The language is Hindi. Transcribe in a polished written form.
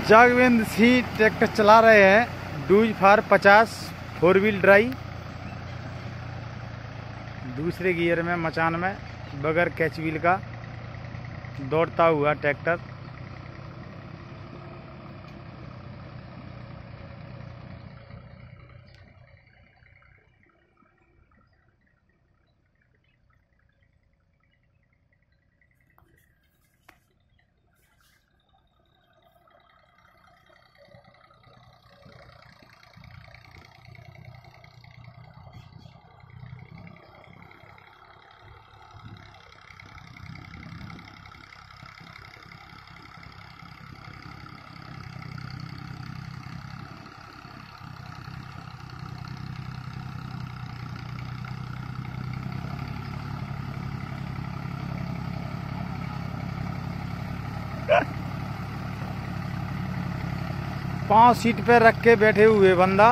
जागवेंद्र सिंह ट्रैक्टर चला रहे हैं डूज फार 50 4 व्हील ड्राइव, दूसरे गियर में मचान में बगैर कैच व्हील का दौड़ता हुआ ट्रैक्टर। पांच सीट पे रख के बैठे हुए बंदा